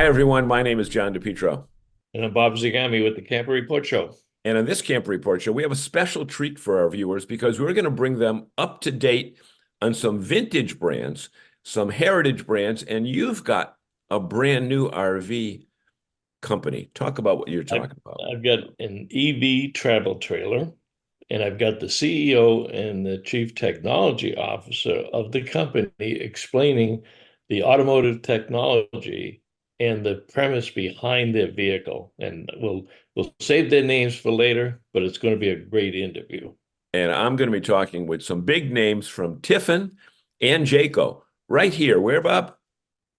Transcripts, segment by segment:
Hi, everyone. My name is John DePietro. And I'm Bob Zagami with the Camper Report Show. And on this Camp Report Show, we have a special treat for our viewers because we're going to bring them up to date on some vintage brands, some heritage brands, and you've got a brand new RV company. Talk about what you're I've talking about. I've got an EV travel trailer, and I've got the CEO and the Chief Technology Officer of the company explaining the automotive technology and the premise behind their vehicle. And we'll save their names for later, but it's going to be a great interview. And I'm going to be talking with some big names from Tiffin and Jayco right here. Where, Bob?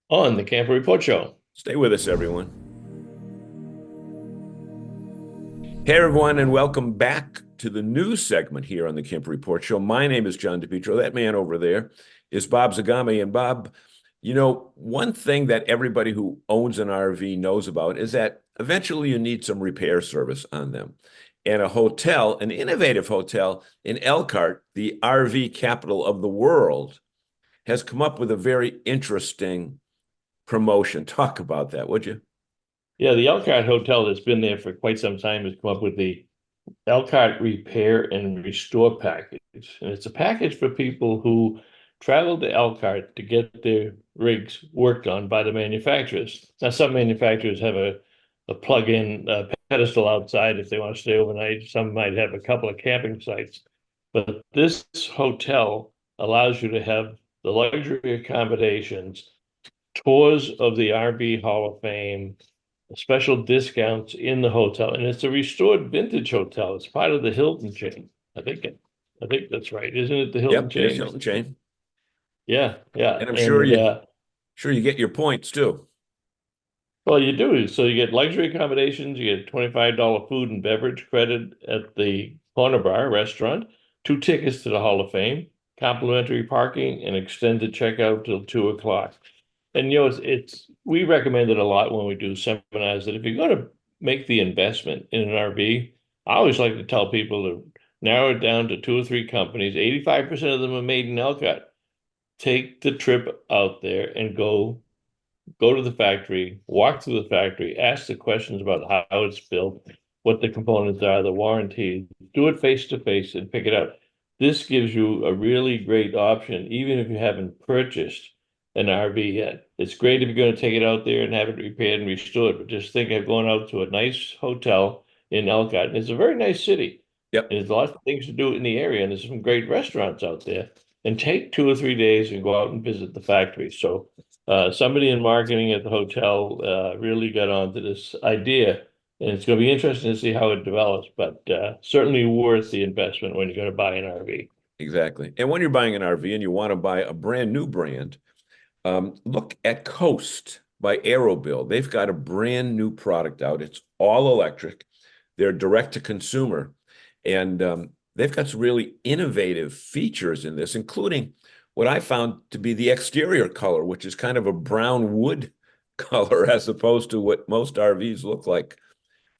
On the Camper Report Show. Stay with us, everyone. Hey, everyone, and welcome back to the news segment here on the Camp Report Show. My name is John DePietro. That man over there is Bob Zagami. And Bob, one thing that everybody who owns an RV knows about is that eventually you need some repair service on them. And a hotel, an innovative hotel in Elkhart, the RV capital of the world, has come up with a very interesting promotion. Talk about that, would you? Yeah, the Elkhart Hotel that's been there for quite some time has come up with the Elkhart Repair and Restore package. And it's a package for people who travel to Elkhart to get their rigs worked on by the manufacturers. Now, some manufacturers have a plug-in pedestal outside if they want to stay overnight. Some might have a couple of camping sites. But this hotel allows you to have the luxury accommodations, tours of the RV Hall of Fame, special discounts in the hotel, and it's a restored vintage hotel. It's part of the Hilton chain. I think that's right, isn't it? The Hilton Yep, it is chain. Hilton Chain. Yeah, yeah, And I'm sure and you get your points too. well, you do. So you get luxury accommodations. You get $25 food and beverage credit at the Corner Bar restaurant, 2 tickets to the Hall of Fame, complimentary parking, and extended checkout till 2 o'clock. And it's we recommend it a lot when we do seminars that if you're going to make the investment in an RV, I always like to tell people to narrow it down to two or three companies. 85% of them are made in Elkhart. Take the trip out there and go to the factory, walk through the factory, ask the questions about how it's built, what the components are, the warranties, do it face to face and pick it up. This gives you a really great option, even if you haven't purchased an RV yet. It's great if you're going to take it out there and have it repaired and restored, but just think of going out to a nice hotel in Elkhart. And it's a very nice city. Yep, And there's lots of things to do in the area, and there's some great restaurants out there. And take 2 or 3 days and go out and visit the factory. So somebody in marketing at the hotel really got onto this idea, and it's going to be interesting to see how it develops, but certainly worth the investment when you're going to buy an RV. exactly. And when you're buying an RV and you want to buy a brand new brand, look at Coast by AeroBuild. They've got a brand new product out. It's all electric. They're direct to consumer, and they've got some really innovative features in this, including what I found to be the exterior color, which is kind of a brown wood color as opposed to what most RVs look like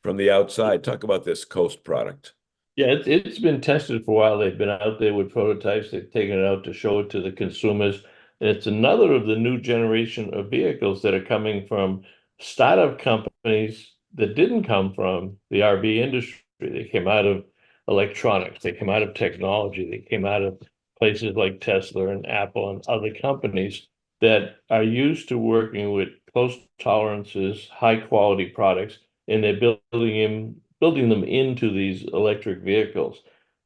from the outside. Talk about this Coast product. Yeah, it's been tested for a while. They've been out there with prototypes. They've taken it out to show it to the consumers. And it's another of the new generation of vehicles that are coming from startup companies that didn't come from the RV industry. They came out of electronics. They came out of technology. They came out of places like Tesla and Apple and other companies that are used to working with close tolerances, high quality products, and they're building them into these electric vehicles.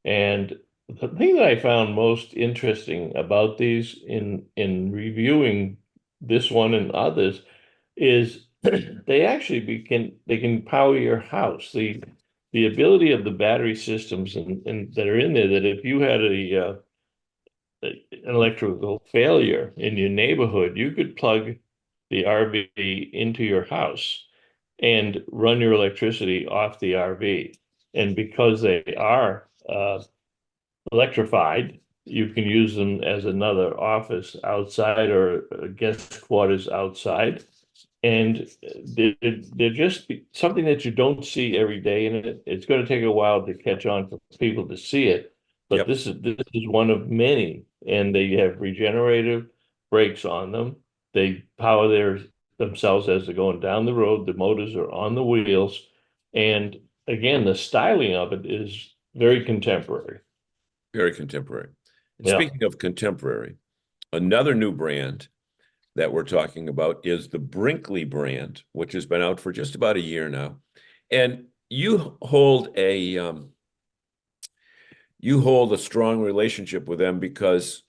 And the thing that I found most interesting about these in reviewing this one and others is they actually they can power your house. The ability of the battery systems and that are in there, that if you had an electrical failure in your neighborhood, you could plug the RV into your house and run your electricity off the RV. And because they are electrified, you can use them as another office outside or guest quarters outside. And they're just something that you don't see every day. And it's going to take a while to catch on for people to see it. But Yep. this is one of many. And they have regenerative brakes on them. They power themselves as they're going down the road. The motors are on the wheels. And again, the styling of it is very contemporary. Very contemporary. And Yeah. speaking of contemporary, another new brand that we're talking about is the Brinkley brand, which has been out for just about a year now. And you hold a strong relationship with them because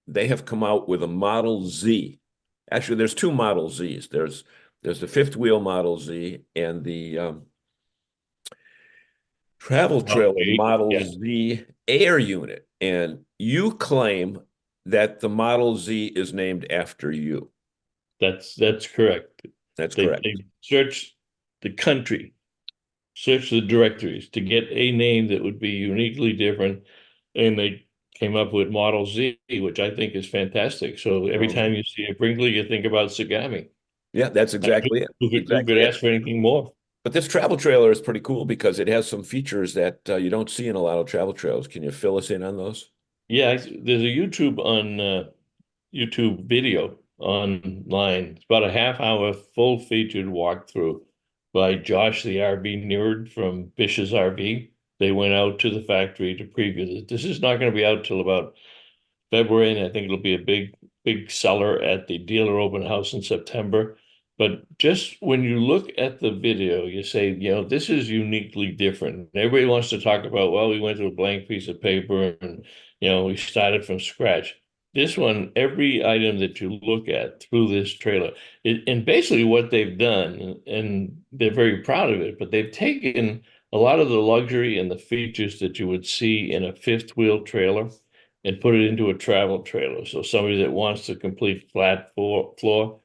they have come out with a Model Z. Actually, there's two Model Zs. There's the fifth wheel Model Z and the travel trailer Okay. Model Yeah, Z Air unit. And you claim that the Model Z is named after you. that's correct. That's They correct. searched the country, searched the directories to get a name that would be uniquely different, and they came up with Model Z, which I think is fantastic. So every Model Z. time you see a Brinkley, you think about Sagami. Yeah, that's exactly it. Who could Exactly it. ask for anything more? But this travel trailer is pretty cool because it has some features that you don't see in a lot of travel trailers. Can you fill us in on those? Yeah, there's a YouTube video online. It's about a half hour full featured walkthrough by Josh, the RV nerd from Bish's RV. They went out to the factory to preview this. This is not going to be out till about February, and I think it'll be a big seller at the dealer open house in September. But just when you look at the video, you say, this is uniquely different. Everybody wants to talk about, well, we went to a blank piece of paper and, we started from scratch. This one, every item that you look at through this trailer, and basically what they've done, and they're very proud of it, but they've taken a lot of the luxury and the features that you would see in a fifth wheel trailer and put it into a travel trailer. So somebody that wants a complete flat floor,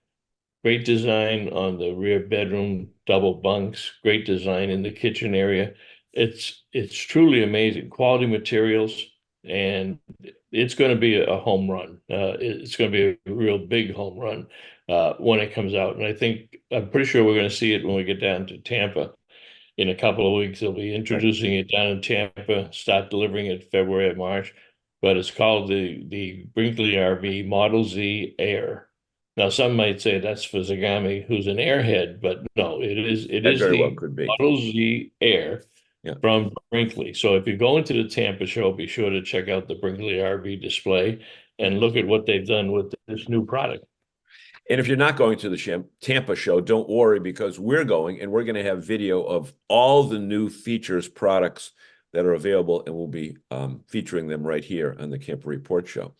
great design on the rear bedroom, double bunks, great design in the kitchen area. It's truly amazing. Quality materials, and it's going to be a home run. It's going to be a real big home run when it comes out. And I'm pretty sure we're going to see it when we get down to Tampa in a couple of weeks. They'll be Right. introducing it down in Tampa, start delivering it February or March. But it's called the Brinkley RV Model Z Air. Now, some might say that's for Zagami, who's an airhead, but no, it That is very well the could be. Model Z Air Yeah. from Brinkley. So if you go into the Tampa show, be sure to check out the Brinkley RV display and look at what they've done with this new product. And if you're not going to the Tampa show, don't worry because we're going and we're going to have video of all the new features, products that are available, and we'll be featuring them right here on the Camper Report Show.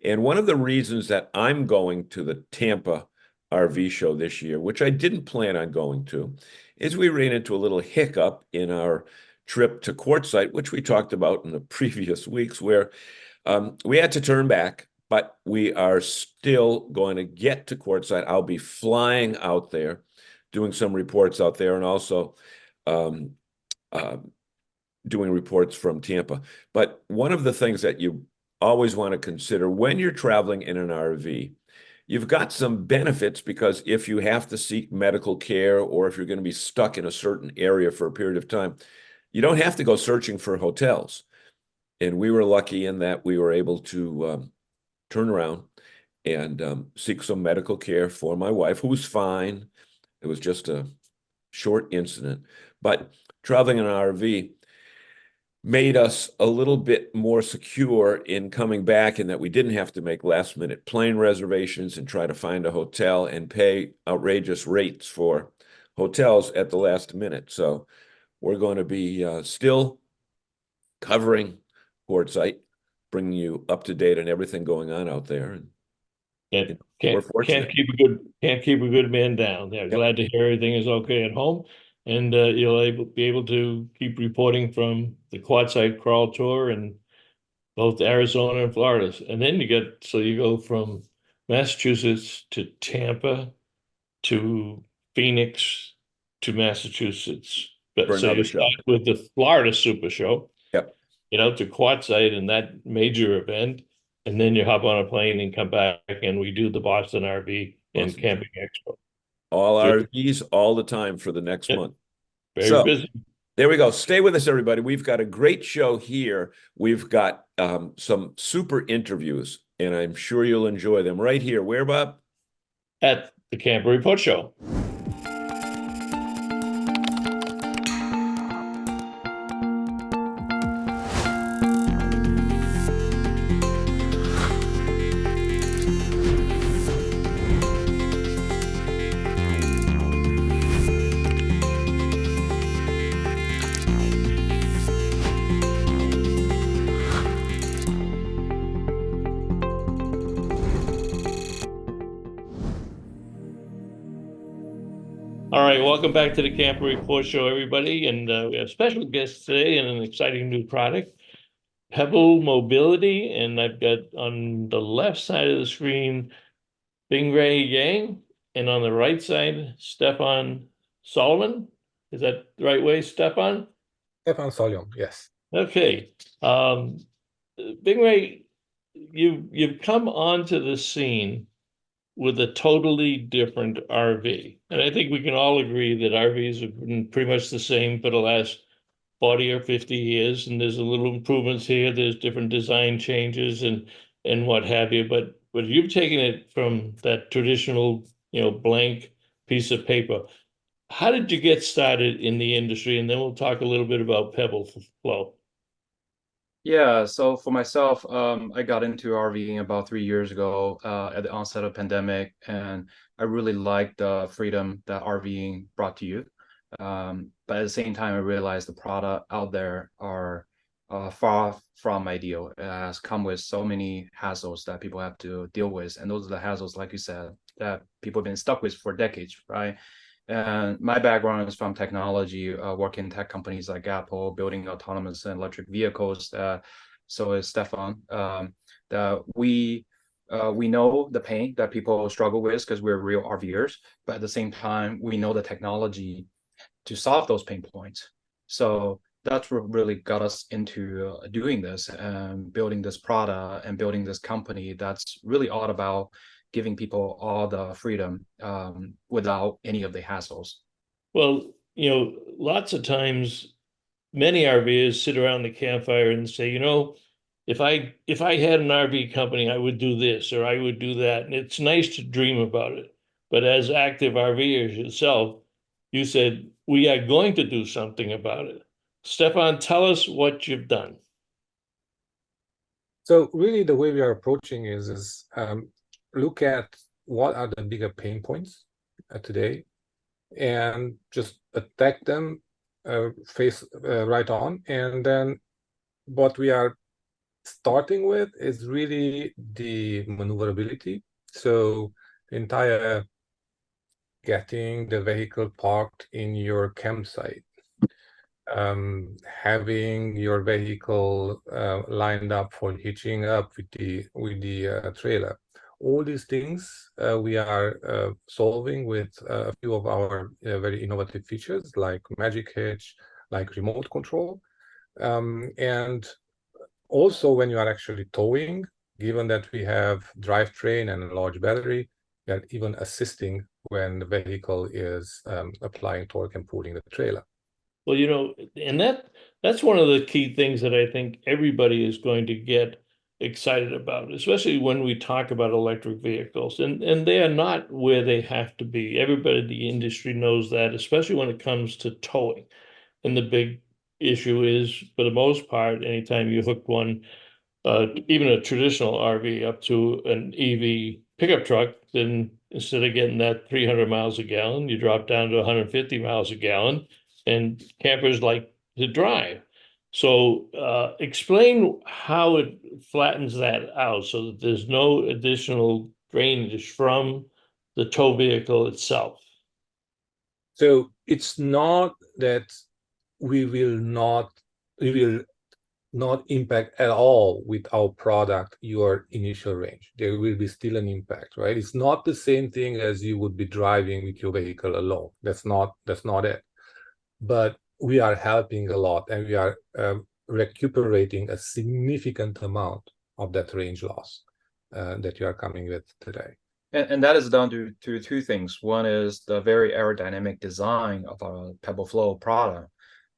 And one of the reasons that I'm going to the Tampa RV show this year, which I didn't plan on going to, is we ran into a little hiccup in our trip to Quartzsite, which we talked about in the previous weeks, where we had to turn back, but we are still going to get to Quartzsite. I'll be flying out there, doing some reports out there, and also um, uh, doing reports from Tampa. But one of the things that you always want to consider when you're traveling in an RV, you've got some benefits because if you have to seek medical care or if you're going to be stuck in a certain area for a period of time, you don't have to go searching for hotels. And we were lucky in that we were able to turn around and seek some medical care for my wife, who was fine. It was just a short incident. But traveling in an RV made us a little bit more secure in coming back, in that we didn't have to make last minute plane reservations and try to find a hotel and pay outrageous rates for hotels at the last minute. So we're going to be still covering Quartzsite, bringing you up to date on everything going on out there. And Can't we're can't fortunate. can't keep a good man down. They're Yep, glad to hear everything is okay at home, and be able to keep reporting from the Quadside Crawl Tour and both Arizona and Florida. And then you go from Massachusetts to Tampa to Phoenix to Massachusetts. But for so another you start show. with the Florida Super Show, Yep, get out to Quartzsite and that major event, and then you hop on a plane and come back, and we do the Boston RV and awesome. Camping Expo. All So RVs all the time for the next yeah, month. very So busy. there we go. Stay with us, everybody. We've got a great show here. We've got some super interviews, and I'm sure you'll enjoy them right here. Where, Bob? At the Camper Report Show. All right, welcome back to the Camper Report Show, everybody. And we have special guests today and an exciting new product, Pebble Mobility. And I've got on the left side of the screen, Bing Ray Yang, and on the right side, Stefan Solomon. Is that the right way, Stefan? Stefan Solomon, yes. Okay. Bing Ray, you've come onto the scene with a totally different RV. And I think we can all agree that RVs have been pretty much the same for the last 40 or 50 years. And there's a little improvements here. There's different design changes and what have you. But you've taken it from that traditional, blank piece of paper. How did you get started in the industry? And then we'll talk a little bit about Pebble Flow. Yeah, so for myself, I got into RVing about 3 years ago at the onset of pandemic, and I really liked the freedom that RVing brought to you. But at the same time, I realized the product out there are far from ideal. It has come with so many hassles that people have to deal with, and those are the hassles, like you said, that people have been stuck with for decades, right? And my background is from technology, working in tech companies like Apple, building autonomous and electric vehicles. So is Stefan. That we know the pain that people struggle with because we're real RVers, but at the same time, we know the technology to solve those pain points. So that's what really got us into doing this and building this product and building this company that's really all about giving people all the freedom without any of the hassles. Well, lots of times many RVers sit around the campfire and say, if I had an RV company, I would do this or I would do that. And it's nice to dream about it. But as active RVers yourself, you said, we are going to do something about it. Stefan, tell us what you've done. So really the way we are approaching is look at what are the bigger pain points today and just attack them face right on. And then what we are starting with is really the maneuverability. So the entire getting the vehicle parked in your campsite, having your vehicle lined up for hitching up with the trailer. All these things we are solving with a few of our very innovative features like Magic Hitch, like remote control. And also when you are actually towing, given that we have drivetrain and a large battery, we are even assisting when the vehicle is applying torque and pulling the trailer. Well, and that's one of the key things that I think everybody is going to get excited about, especially when we talk about electric vehicles. And they are not where they have to be. Everybody in the industry knows that, especially when it comes to towing. And the big issue is, for the most part, anytime you hook one, even a traditional RV up to an EV pickup truck, then instead of getting that 300 miles a gallon, you drop down to 150 miles a gallon, and campers like to drive. So explain how it flattens that out so that there's no additional drainage from the tow vehicle itself. So it's not that we will not impact at all with our product your initial range. There will be still an impact, right? It's not the same thing as you would be driving with your vehicle alone. That's not it. But we are helping a lot, and we are recuperating a significant amount of that range loss that you are coming with today. And that is down to two things. One is the very aerodynamic design of our Pebble Flow product.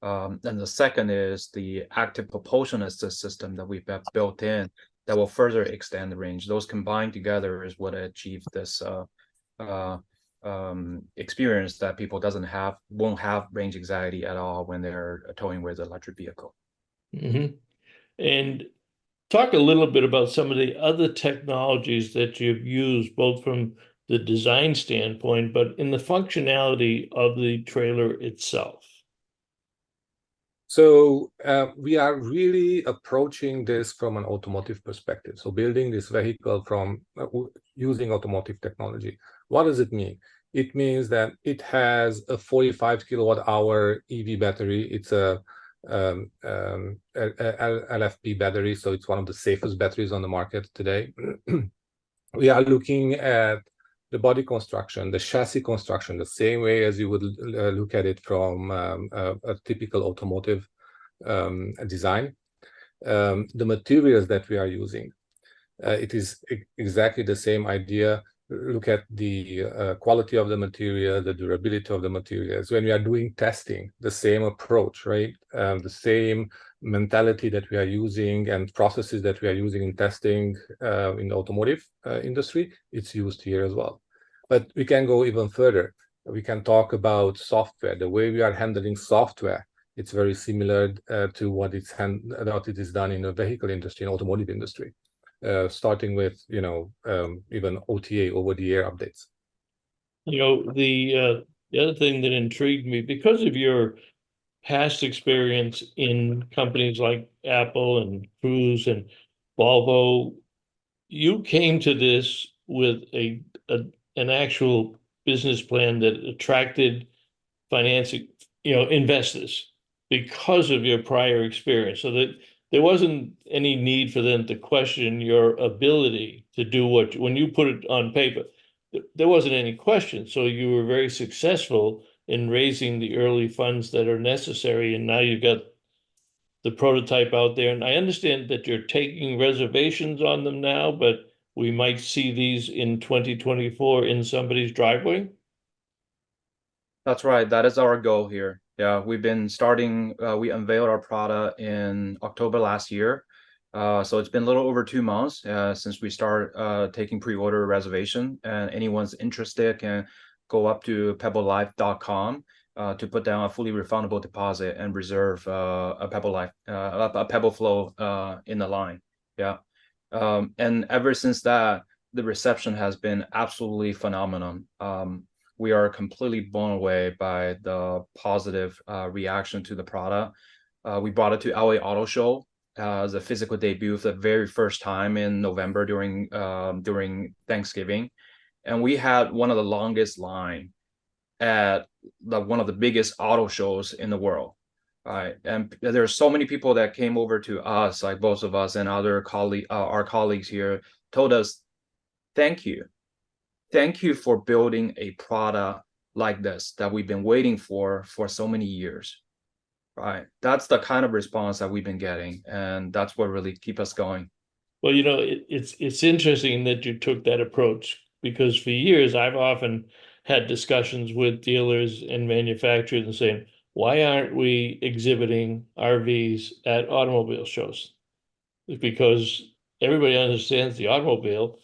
And the second is the active propulsion assist system that we've built in that will further extend the range. Those combined together is what achieved this experience that people won't have range anxiety at all when they're towing with an electric vehicle. Mm-hmm. And talk a little bit about some of the other technologies that you've used, both from the design standpoint, but in the functionality of the trailer itself. So we are really approaching this from an automotive perspective. So building this vehicle from using automotive technology. What does it mean? It means that it has a 45 kilowatt hour EV battery. It's a LFP battery, so it's one of the safest batteries on the market today. We are looking at the body construction, the chassis construction, the same way as you would look at it from a typical automotive design. The materials that we are using, it is exactly the same idea. Look at the quality of the material, the durability of the materials. When we are doing testing, the same approach, right? The same mentality that we are using and processes that we are using in testing in the automotive industry, it's used here as well. But we can go even further. We can talk about software, the way we are handling software. It's very similar to what it is done in the vehicle industry, in automotive industry. Starting with, even OTA, over-the-air updates. The other thing that intrigued me, because of your past experience in companies like Apple and Cruise and Volvo, you came to this with an actual business plan that attracted financing, investors because of your prior experience, so that there wasn't any need for them to question your ability to do when you put it on paper, there wasn't any question. So you were very successful in raising the early funds that are necessary, and now you've got the prototype out there. And I understand that you're taking reservations on them now, but we might see these in 2024 in somebody's driveway. That's right. That is our goal here. Yeah, we've been starting, we unveiled our product in October last year. So it's been a little over 2 months since we started taking pre-order reservation, and anyone's interested can go up to pebblelife.com to put down a fully refundable deposit and reserve a Pebble Flow in the line. Yeah. And ever since that, the reception has been absolutely phenomenal. We are completely blown away by the positive reaction to the product. We brought it to LA Auto Show as a physical debut for the very first time in November during Thanksgiving, and we had one of the longest line at one of the biggest auto shows in the world. Right, and there are so many people that came over to us, like both of us and our colleagues here, told us, "Thank you. Thank you for building a product like this that we've been waiting for so many years." Right. That's the kind of response that we've been getting, and that's what really keep us going. Well, it's interesting that you took that approach, because for years I've often had discussions with dealers and manufacturers and saying, why aren't we exhibiting RVs at automobile shows? It's because everybody understands the automobile,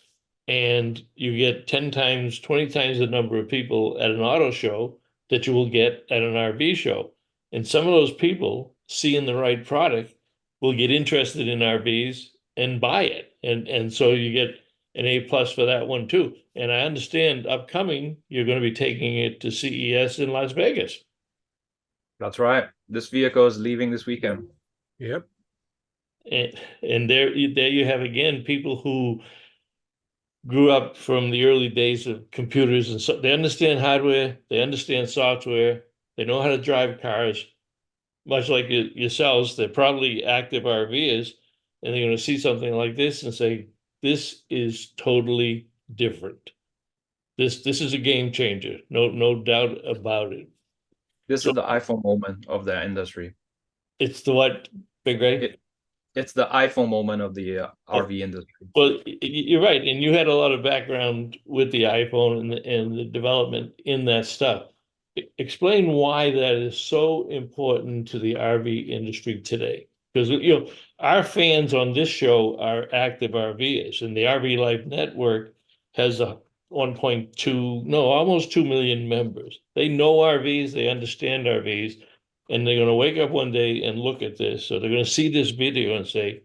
and you get 10 times, 20 times the number of people at an auto show that you will get at an RV show. And some of those people, seeing the right product, will get interested in RVs and buy it. And so you get an A+ for that one too. And I understand upcoming, you're going to be taking it to CES in Las Vegas. That's right. This vehicle is leaving this weekend. Yep. And there you have again people who grew up from the early days of computers, and so they understand hardware, they understand software, they know how to drive cars, much like yourselves. They're probably active RVers, and they're going to see something like this and say, this is totally different. This is a game changer. No doubt about it. This is the iPhone moment of the industry. It's the what, Big Ray? It's the iPhone moment of the RV industry. Well, you're right, and you had a lot of background with the iPhone and the development in that stuff. Explain why that is so important to the RV industry today. Because our fans on this show are active RVers, and the RV Life Network has 1.2, no, almost 2 million members. They know RVs, they understand RVs, and they're going to wake up one day and look at this. So they're going to see this video and say,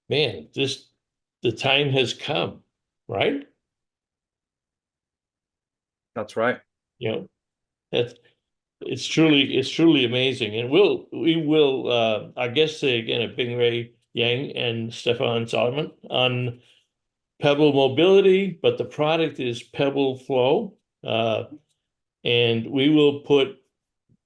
man, the time has come, right? That's right. You know, that's it's truly amazing. And we will our guests today again are Bing Ray Yang and Stefan Solomon on Pebble Mobility, but the product is Pebble Flow. And we will put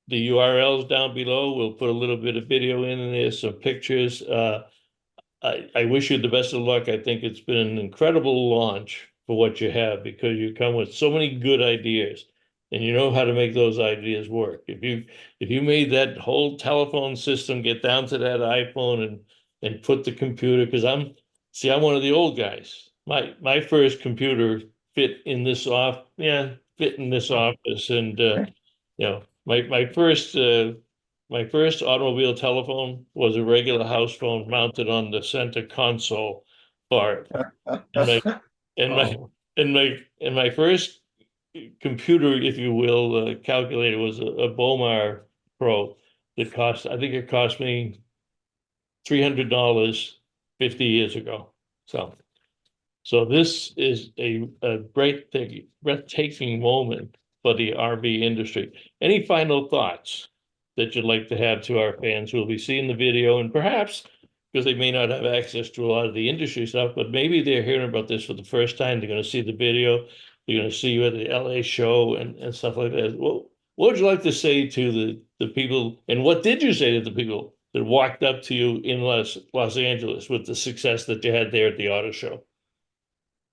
the URLs down below. We'll put a little bit of video in there, some pictures. I wish you the best of luck. I think it's been an incredible launch for what you have, because you come with so many good ideas and you know how to make those ideas work. If you made that whole telephone system get down to that iPhone and put the computer, because I'm one of the old guys. My first computer fit in this office, and my first automobile telephone was a regular house phone mounted on the center console part. And my and my Oh. and my first computer, if you will, calculator was a Bomar Pro that I think it cost me $300 50 years ago. So this is a breathtaking moment for the RV industry. Any final thoughts that you'd like to have to our fans who will be seeing the video, and perhaps because they may not have access to a lot of the industry stuff, but maybe they're hearing about this for the first time. They're going to see the video. They're going to see you at the LA show and stuff like that. Well, what would you like to say to the people, and what did you say to the people that walked up to you in Los Angeles with the success that you had there at the auto show?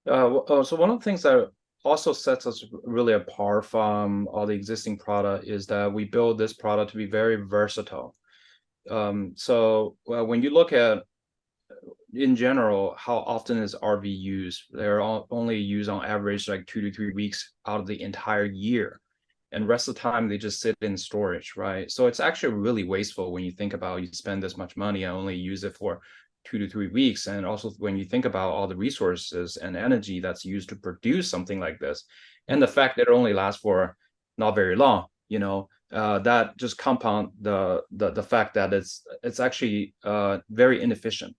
So one of the things that also sets us really apart from all the existing product is that we build this product to be very versatile. So when you look at, in general, how often is RV used? They're only used on average like 2 to 3 weeks out of the entire year. And rest of the time they just sit in storage, right? So it's actually really wasteful when you think about you spend this much money and only use it for 2 to 3 weeks. And also when you think about all the resources and energy that's used to produce something like this, and the fact that it only lasts for not very long, that just compound the fact that it's actually very inefficient.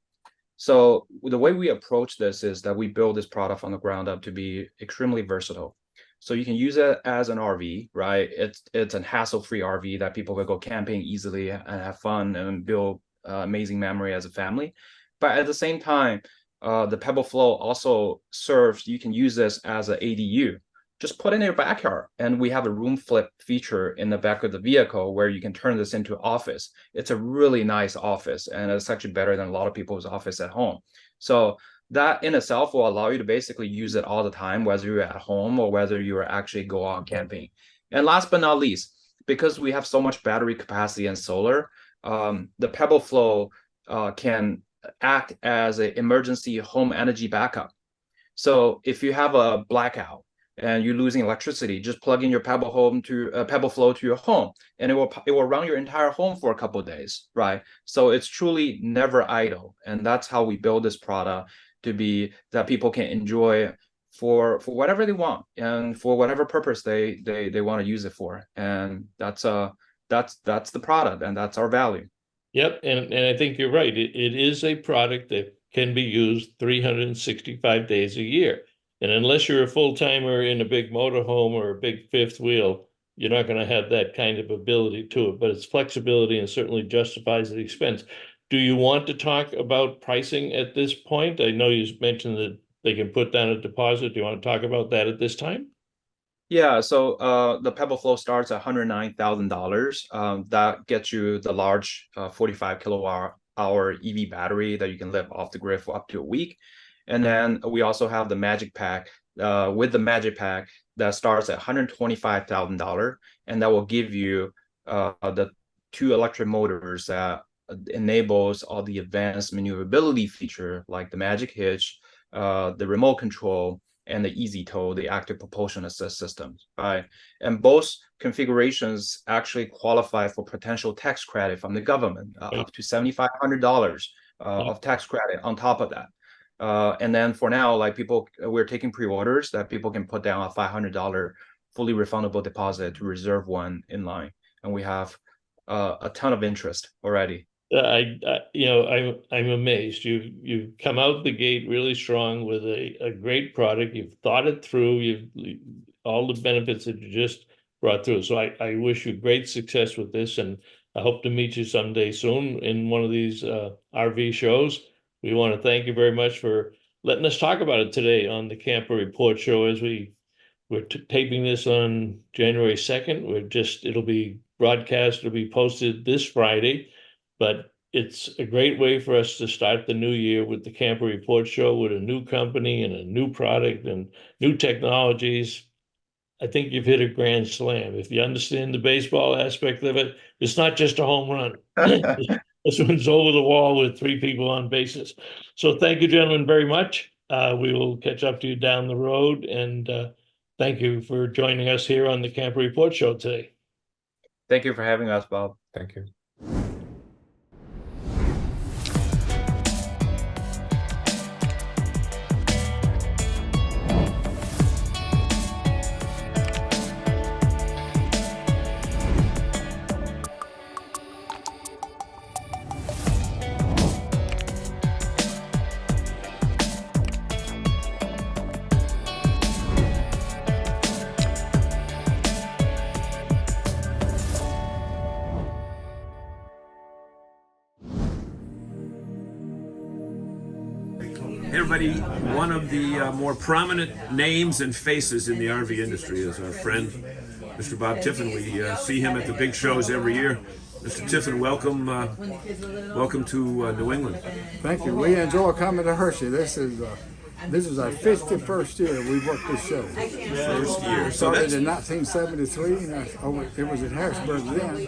So the way we approach this is that we build this product from the ground up to be extremely versatile. So you can use it as an RV, right? It's a hassle-free RV that people can go camping easily and have fun and build amazing memory as a family. But at the same time, the Pebble Flow also serves, you can use this as an ADU. Just put it in your backyard, and we have a room flip feature in the back of the vehicle where you can turn this into office. It's a really nice office, and it's actually better than a lot of people's office at home. So that in itself will allow you to basically use it all the time, whether you're at home or whether you are actually go out camping. And last but not least, because we have so much battery capacity and solar, the Pebble Flow can act as an emergency home energy backup. So if you have a blackout and you're losing electricity, just plug in your Pebble Flow to your home, and it will run your entire home for a couple of days, right? So it's truly never idle, and that's how we build this product to be that people can enjoy for whatever they want and for whatever purpose they want to use it for. And that's the product, and that's our value. Yep, and I think you're right. It is a product that can be used 365 days a year. And unless you're a full-timer in a big motorhome or a big fifth wheel, you're not going to have that kind of ability to it. But it's flexibility and certainly justifies the expense. Do you want to talk about pricing at this point? I know you mentioned that they can put down a deposit. Do you want to talk about that at this time? Yeah, so the Pebble Flow starts at $109,000. That gets you the large 45 kilowatt hour EV battery that you can live off the grid for up to a week. And then we also have the Magic Pack. With the Magic Pack, that starts at $125,000, and that will give you the 2 electric motors that enables all the advanced maneuverability feature like the Magic Hitch, the remote control, and the Easy Tow, the active propulsion assist systems, right? And both configurations actually qualify for potential tax credit from the government, up to $7,500 of tax credit on top of that. And then for now, like we're taking pre-orders that people can put down a $500 fully refundable deposit to reserve one in line, and we have a ton of interest already. I'm amazed. You've come out the gate really strong with a great product. You've thought it through. You've all the benefits that you just brought through. So I wish you great success with this, and I hope to meet you someday soon in one of these RV shows. We want to thank you very much for letting us talk about it today on the Camper Report Show. As we're taping this on January 2nd. It'll be broadcast. It'll be posted this Friday. But it's a great way for us to start the new year with the Camper Report Show with a new company and a new product and new technologies. I think you've hit a grand slam. If you understand the baseball aspect of it, it's not just a home run. This one's over the wall with 3 people on bases. So thank you, gentlemen, very much. We will catch up to you down the road. And thank you for joining us here on the Camper Report Show today. Thank you for having us, Bob. Thank you. Hey everybody, one of the more prominent names and faces in the RV industry is our friend, Mr. Bob Tiffin. We see him at the big shows every year. Mr. Tiffin, welcome to New England. Thank you. We enjoy coming to Hershey. This is our 51st year we've worked this show. First year. So Started that's in 1973. It was at Harrisburg then.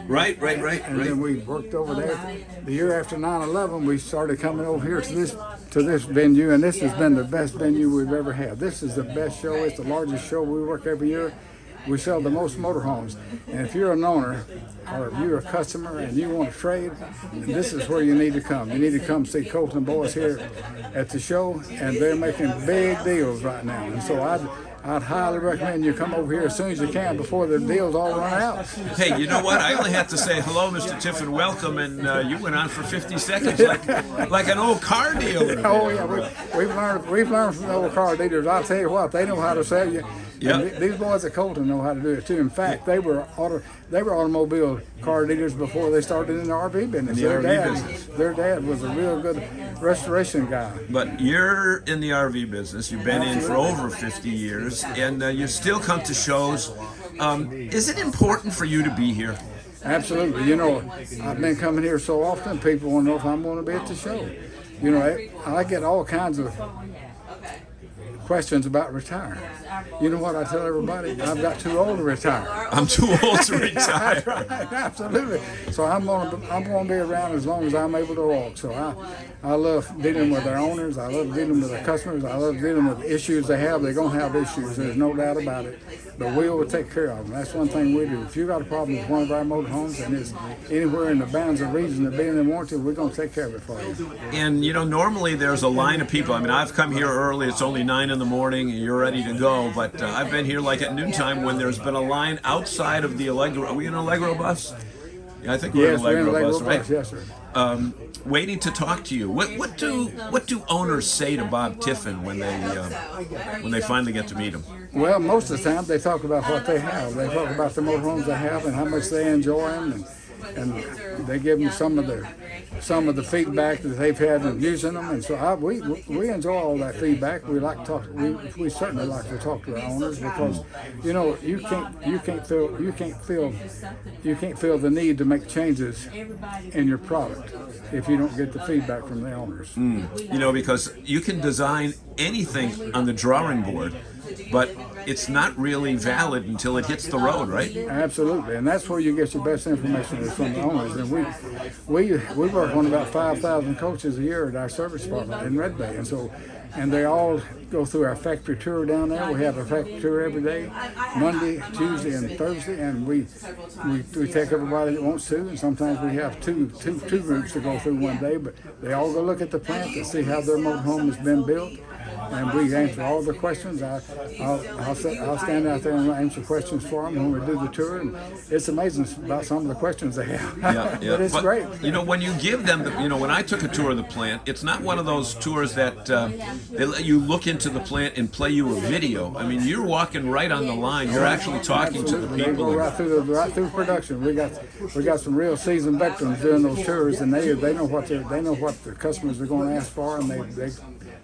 right. And then we worked over there. The year after 9/11, we started coming over here to this venue, and this has been the best venue we've ever had. This is the best show. It's the largest show. We work every year. We sell the most motorhomes. And if you're an owner or if you're a customer and you want to trade, this is where you need to come. You need to come see Colton Boys here at the show, and they're making big deals right now. And so I'd highly recommend you come over here as soon as you can before the deals all run out. Hey, you know what? I only have to say hello, Mr. Tiffin, welcome, and you went on for 50 seconds like an old car dealer. Oh yeah, we've learned from the old car dealers. I'll tell you what, they know how to sell you. Yep. These boys at Colton know how to do it too. In fact, they were automobile car dealers before they started in the RV business. Their dad was a real good restoration guy. But you're in the RV business. You've been in for over 50 years, and you still come to shows. Is it important for you to be here? Absolutely. You know, I've been coming here so often, people want to know if I'm going to be at the show. You know, I get all kinds of questions about retiring. You know what I tell everybody? I've got too old to retire. I'm too old to retire. That's right, absolutely. So I'm gonna be around as long as I'm able to walk. So I love dealing with our owners. I love dealing with our customers. I love dealing with the issues they have. They're gonna have issues. There's no doubt about it. But we will take care of them. That's one thing we do. If you got a problem with one of our motorhomes and it's anywhere in the bounds of reason of being in warranty, we're gonna take care of it for you. And you know, normally there's a line of people. I mean, I've come here early. It's only 9 in the morning, and you're ready to go. But I've been here like at noontime when there's been a line outside of the Allegro. Are we in an Allegro bus? Yeah, I think we're in an Allegro bus, right? Yes, sir. Waiting to talk to you. What do owners say to Bob Tiffin when they finally get to meet him? Well, most of the time they talk about what they have. They talk about the motorhomes they have and how much they enjoy them, and they give them some of the feedback that they've had in using them. And so we enjoy all that feedback. We like to talk. We certainly like to talk to our owners because, you know, you can't feel the need to make changes in your product if you don't get the feedback from the owners. You know, because you can design anything on the drawing board, but it's not really valid until it hits the road, right? Absolutely, and that's where you get your best information is from the owners. And we work on about 5,000 coaches a year at our service department in Red Bay, and so and they all go through our factory tour down there. We have a factory tour every day, Monday, Tuesday, and Thursday, and we take everybody that wants to, and sometimes we have two groups to go through one day, but they all go look at the plant to see how their motorhome has been built. And we answer all the questions. I'll stand out there and answer questions for them when we do the tour. And it's amazing about some of the questions they have. Yeah, yeah. But it's great. You know, when you give them, when I took a tour of the plant, it's not one of those tours that they let you look into the plant and play you a video. I mean, you're walking right on the line. You're actually talking to the Absolutely. people. They go right through production. We got some real seasoned veterans doing those tours, and they know what the customers are going to ask for, and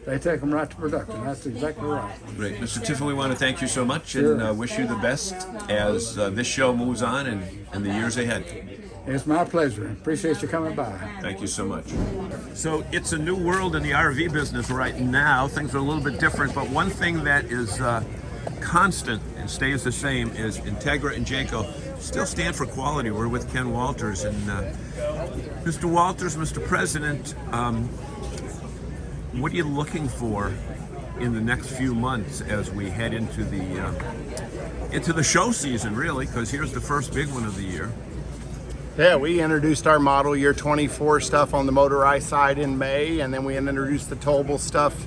they take them right to production. That's exactly right. Great. Mr. Tiffin, we want to thank you so much Sure. and wish you the best as this show moves on and the years ahead. It's my pleasure. Appreciate you coming by. Thank you so much. So it's a new world in the RV business right now. Things are a little bit different, but one thing that is constant and stays the same is Integra and Jayco still stand for quality. We're with Ken Walters. And Mr. Walters, Mr. President, what are you looking for in the next few months as we head into the show season, really? Because here's the first big one of the year. Yeah, we introduced our model year 24 stuff on the motorized side in May, and then we introduced the towable stuff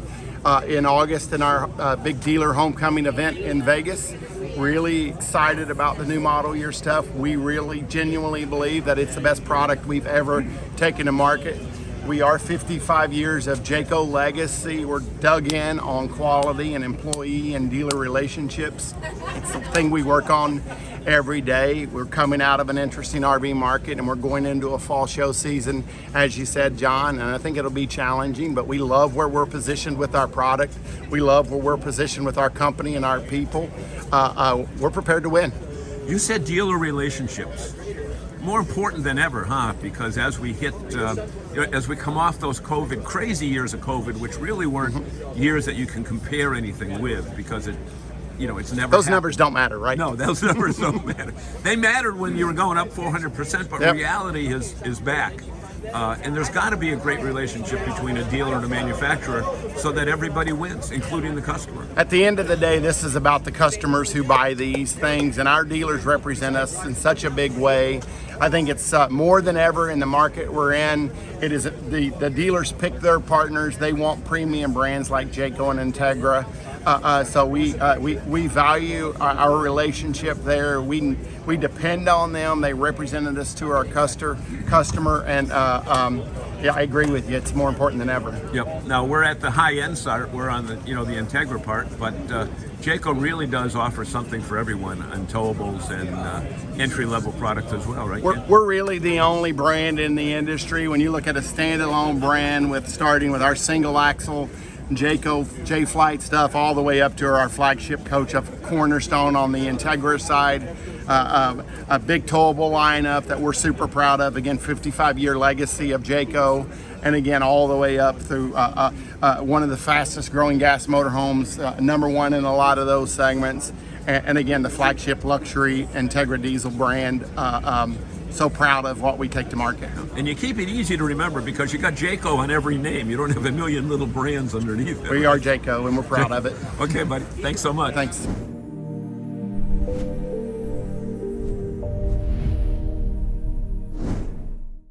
in August in our big dealer homecoming event in Vegas. Really excited about the new model year stuff. We really genuinely believe that it's the best product we've ever taken to market. We are 55 years of Jayco legacy. We're dug in on quality and employee and dealer relationships. It's the thing we work on every day. We're coming out of an interesting RV market and we're going into a fall show season, as you said, John, and I think it'll be challenging, but we love where we're positioned with our product. We love where we're positioned with our company and our people. We're prepared to win. You said dealer relationships. More important than ever, huh? Because as we hit, as we come off those crazy years of COVID, which really weren't years that you can compare anything with, because it's never. Those numbers don't matter, right? No, those numbers don't matter. They mattered when you were going up 400%, but Yep. reality is back. And there's got to be a great relationship between a dealer and a manufacturer so that everybody wins, including the customer. At the end of the day, this is about the customers who buy these things, and our dealers represent us in such a big way. I think it's more than ever in the market we're in. It is the dealers pick their partners. They want premium brands like Jayco and Integra. So we value our relationship there. We depend on them. They represented us to our customer, and yeah, I agree with you. It's more important than ever. Yep. Now we're at the high end side. We're on the the Integra part, but Jayco really does offer something for everyone on towables and entry level products as well, right? We're really the only brand in the industry. When you look at a standalone brand starting with our single axle Jayco J-Flight stuff all the way up to our flagship coach of Cornerstone on the Integra side. A big towable lineup that we're super proud of. Again, 55-year legacy of Jayco. And again, all the way up through one of the fastest growing gas motorhomes, #1 in a lot of those segments. And again, the flagship luxury Integra diesel brand. So proud of what we take to market. And you keep it easy to remember because you got Jayco on every name. You don't have a million little brands underneath it. We are Jayco, and we're proud of it. Okay, buddy. Thanks so much. Thanks.